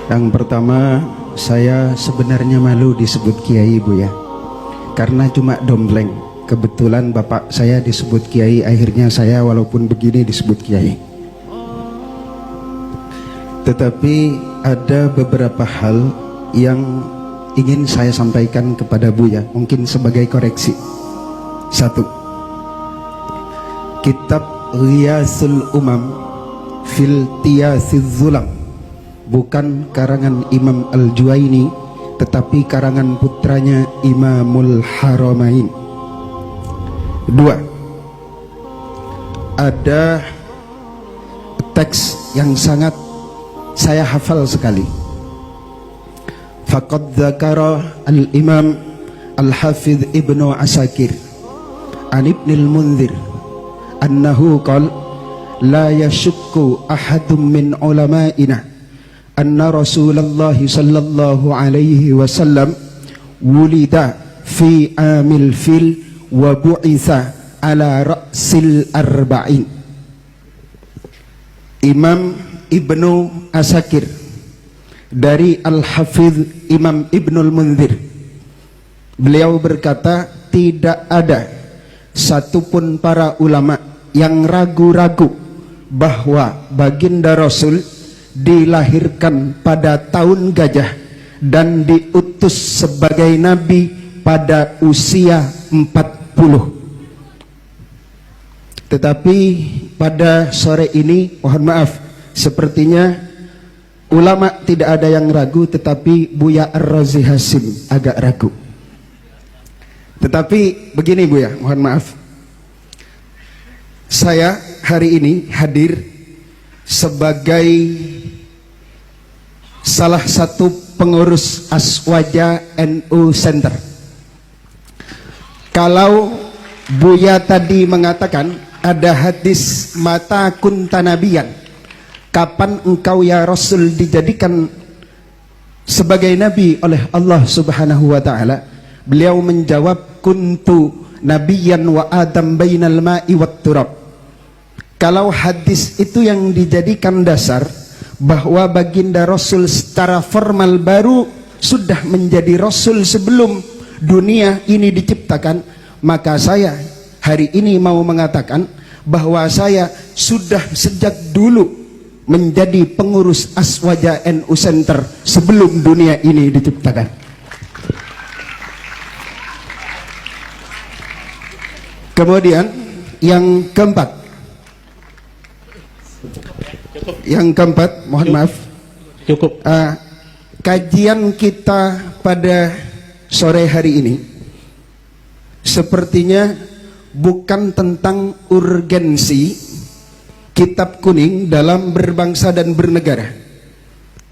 Yang pertama, saya sebenarnya malu disebut kiai, Bu ya. Karena cuma dombleng. Kebetulan bapak saya disebut kiai, akhirnya saya walaupun begini disebut kiai. Tetapi ada beberapa hal yang ingin saya sampaikan kepada Bu ya, mungkin sebagai koreksi. Satu, kitab Ghiyasul Umam fil Tiyasiz Zulam bukan karangan Imam Al-Juwaini, tetapi karangan putranya Imamul Haramain. Dua, ada teks yang sangat saya hafal sekali. Faqad dzakara al-Imam Al-Hafidh Ibnu Asakir an Ibnil Munzir annahu qala la yashukku ahadun min ulama'ina anna Rasulullah sallallahu alaihi wasallam wulida fi amil fil wa bu'itha ala ra'sil arba'in. Imam Ibnu Asakir dari Al-Hafidh Imam Ibnul Munzir, beliau berkata, tidak ada satupun para ulama yang ragu-ragu bahwa baginda Rasul dilahirkan pada tahun gajah dan diutus sebagai nabi pada usia 40. Tetapi pada sore ini, mohon maaf, sepertinya ulama tidak ada yang ragu, tetapi Buya Ar-Razi Hasim agak ragu. Tetapi begini Buya, mohon maaf, saya hari ini hadir sebagai salah satu pengurus Aswaja NU Center. Kalau Buya tadi mengatakan ada hadis mata kunta nabiyan, kapan engkau ya Rasul dijadikan sebagai nabi oleh Allah Subhanahu wa taala? Beliau menjawab, kuntu nabiyan wa adam bainal ma'i wat turab. Kalau hadis itu yang dijadikan dasar bahwa baginda Rasul secara formal baru sudah menjadi Rasul sebelum dunia ini diciptakan, maka saya hari ini mau mengatakan bahwa saya sudah sejak dulu menjadi pengurus Aswaja NU Center sebelum dunia ini diciptakan. Kemudian yang keempat, mohon maaf, cukup. Kajian kita pada sore hari ini sepertinya bukan tentang urgensi kitab kuning dalam berbangsa dan bernegara,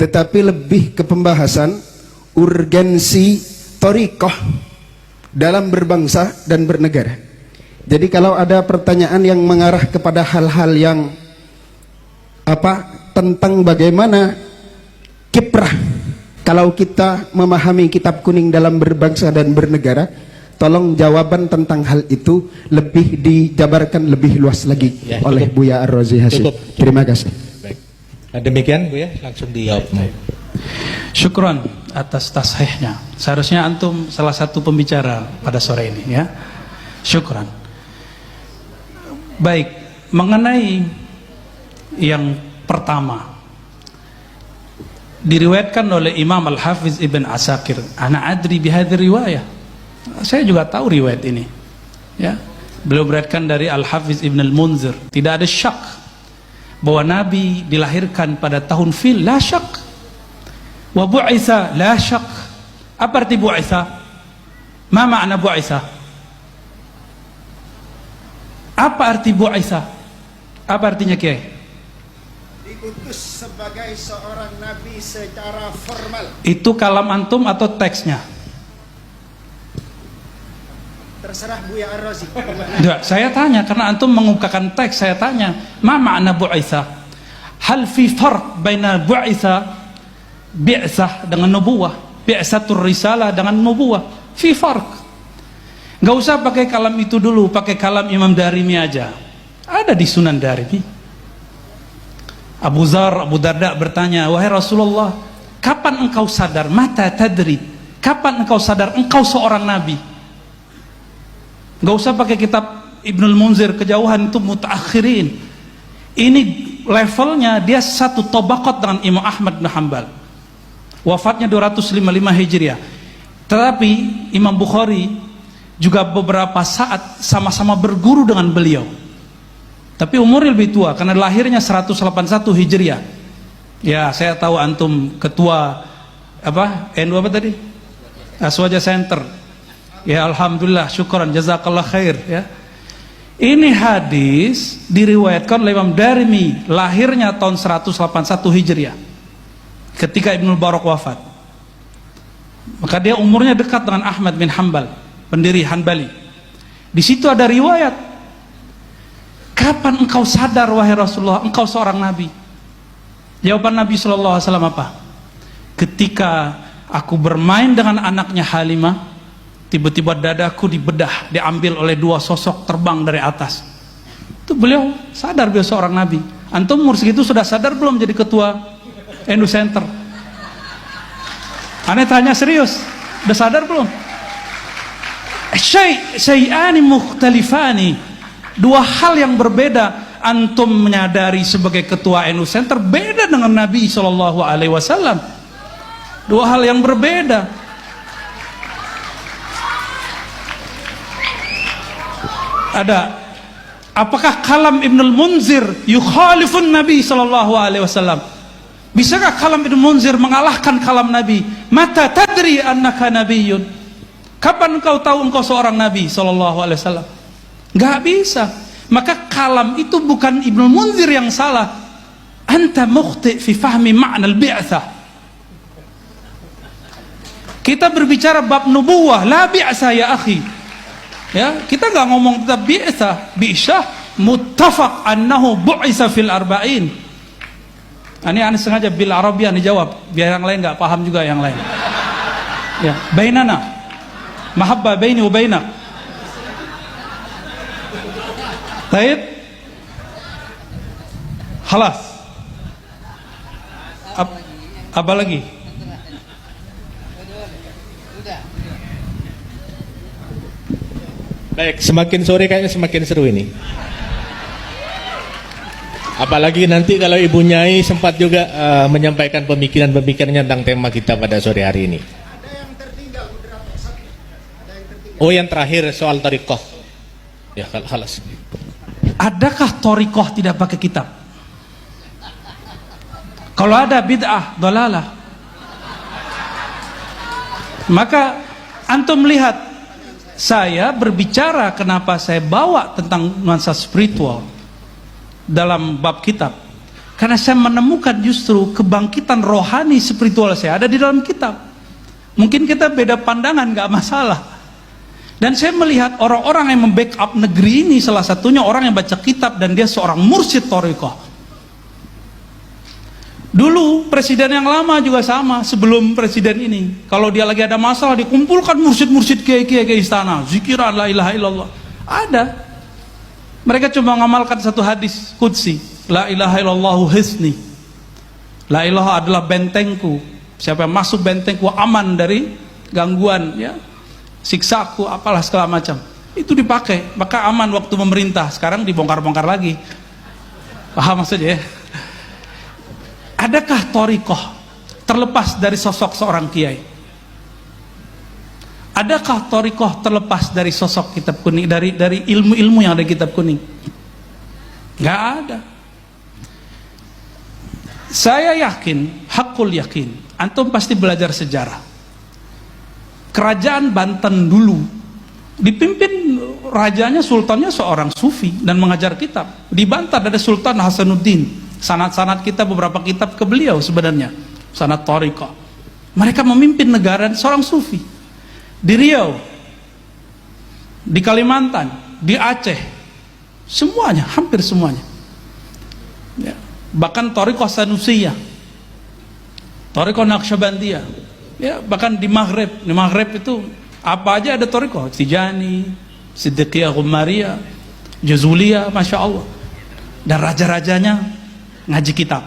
tetapi lebih ke pembahasan urgensi thariqah dalam berbangsa dan bernegara. Jadi kalau ada pertanyaan yang mengarah kepada hal-hal yang tentang bagaimana kiprah kalau kita memahami kitab kuning dalam berbangsa dan bernegara, tolong jawaban tentang hal itu lebih dijabarkan lebih luas lagi oleh Buya Ar-Razi Hasim. Terima kasih. Baik. Nah, demikian Buya, langsung dijawab. Syukron atas tasihnya. Seharusnya antum salah satu pembicara pada sore ini ya. Syukron. Baik, mengenai yang pertama, diriwayatkan oleh Imam Al-Hafiz Ibn Asakir, ana adri bihadhi riwayah. Saya juga tahu riwayat ini ya. Beliau beriwayatkan dari Al-Hafiz Ibn Al-Munzir, tidak ada syak bahwa Nabi dilahirkan pada tahun fil, la syak. Wa bu'itha, la syak. Apa arti bu'itha? Ma makna bu'itha? Apa arti bu'itha? Apa artinya Kiai? Diutus sebagai seorang nabi secara formal. Itu kalam antum atau teksnya? Terserah Buya Ar-Razi. Saya tanya karena antum mengungkapkan teks, saya tanya, ma makna bu'itha? Hal fi farq baina bu'itha bi'tsah dengan nubuwah, bi'tsatur risalah dengan nubuwah? Fi farq. Nggak usah pakai kalam itu dulu, pakai kalam Imam Darimi aja. Ada di Sunan Darimi. Abu Darda bertanya, wahai Rasulullah, kapan engkau sadar? Mata tadri, kapan engkau sadar engkau seorang nabi? Gak usah pakai kitab Ibnul Munzir, kejauhan itu mutaakhirin. Ini levelnya dia satu tobaqat dengan Imam Ahmad bin Hanbal. Wafatnya 255 Hijriah. Tetapi Imam Bukhari juga beberapa saat sama-sama berguru dengan beliau. Tapi umurnya lebih tua karena lahirnya 181 Hijriah. Ya, saya tahu antum ketua apa? NU apa tadi? Aswaja Center. Ya, alhamdulillah, syukran, jazakallah khair ya. Ini hadis diriwayatkan oleh Imam Darimi, lahirnya tahun 181 Hijriah. Ketika Ibnu Barak wafat. Maka dia umurnya dekat dengan Ahmad bin Hanbal, pendiri Hanbali. Di situ ada riwayat, kapan engkau sadar wahai Rasulullah engkau seorang nabi? Jawaban Nabi SAW apa? Ketika aku bermain dengan anaknya Halimah, tiba-tiba dadaku dibedah, diambil oleh dua sosok terbang dari atas. Itu beliau sadar beliau seorang nabi. Antum umur segitu sudah sadar belum jadi ketua NU Center? Aneh tanya serius, udah sadar belum? Syai'ani mukhtalifani, dua hal yang berbeda. Antum menyadari sebagai ketua NU Center beda dengan Nabi SAW. Dua hal yang berbeda. Ada, apakah kalam Ibnul Munzir yukhalifun Nabi SAW? Bisakah kalam Ibnul Munzir mengalahkan kalam Nabi? Mata tadri annaka nabiyyun, kapan engkau tahu engkau seorang Nabi SAW? Gak bisa. Maka kalam itu bukan Ibnul Munzir yang salah. Anta mukhti fi fahmi ma'na al-bi'tsah. Kita berbicara bab nubuwah, la bi'tsah ya akhi. Ya, kita nggak ngomong tentang bi'tsah, muttafaq annahu bu'isa fil arba'in. Ini sengaja bil Arabian dijawab biar yang lain nggak paham juga yang lain. Ya, bainana mahabbah baini wa bainak. Baik. Khalas. Apa lagi? Baik, semakin sore kayaknya semakin seru ini. Apalagi nanti kalau Ibu Nyai sempat juga menyampaikan pemikiran-pemikirannya tentang tema kita pada sore hari ini. Oh, yang terakhir soal thariqah. Ya, khalas. Adakah thariqah tidak pakai kitab? Kalau ada bid'ah, dalalah. Maka antum lihat, saya berbicara kenapa saya bawa tentang nuansa spiritual dalam bab kitab, karena saya menemukan justru kebangkitan rohani spiritual saya ada di dalam kitab. Mungkin kita beda pandangan, gak masalah. Dan saya melihat orang-orang yang membackup negeri ini, salah satunya orang yang baca kitab dan dia seorang mursyid thariqah. Dulu presiden yang lama juga sama, sebelum presiden ini, kalau dia lagi ada masalah dikumpulkan mursyid-mursyid kiai-kiai ke istana, zikiran la ilaha illallah. Ada. Mereka cuma mengamalkan satu hadis qudsi, la ilaha illallahu hisni. La ilaha adalah bentengku. Siapa yang masuk bentengku aman dari gangguan, ya, siksaku, apalah segala macam. Itu dipakai, maka aman waktu memerintah. Sekarang dibongkar-bongkar lagi. Paham maksudnya ya? Adakah thariqah terlepas dari sosok seorang kiai? Adakah thariqah terlepas dari sosok kitab kuning, dari ilmu-ilmu yang ada di kitab kuning? Gak ada. Saya yakin, hakul yakin, antum pasti belajar sejarah. Kerajaan Banten dulu dipimpin rajanya, sultannya seorang sufi dan mengajar kitab. Di Banten ada Sultan Hasanuddin. Sanad-sanad kita, beberapa kitab ke beliau sebenarnya, sanad thariqah. Mereka memimpin negara seorang sufi. Di Riau, di Kalimantan, di Aceh, semuanya, hampir semuanya, ya. Bahkan thariqah Sanusiyah, thariqah Naqsyabandiyah, ya, bahkan di Maghrib itu apa aja ada thariqah. Tijani, Siddiqiyah, Ghumariyah, Jazuliyah, Masya Allah. Dan raja-rajanya ngaji kitab.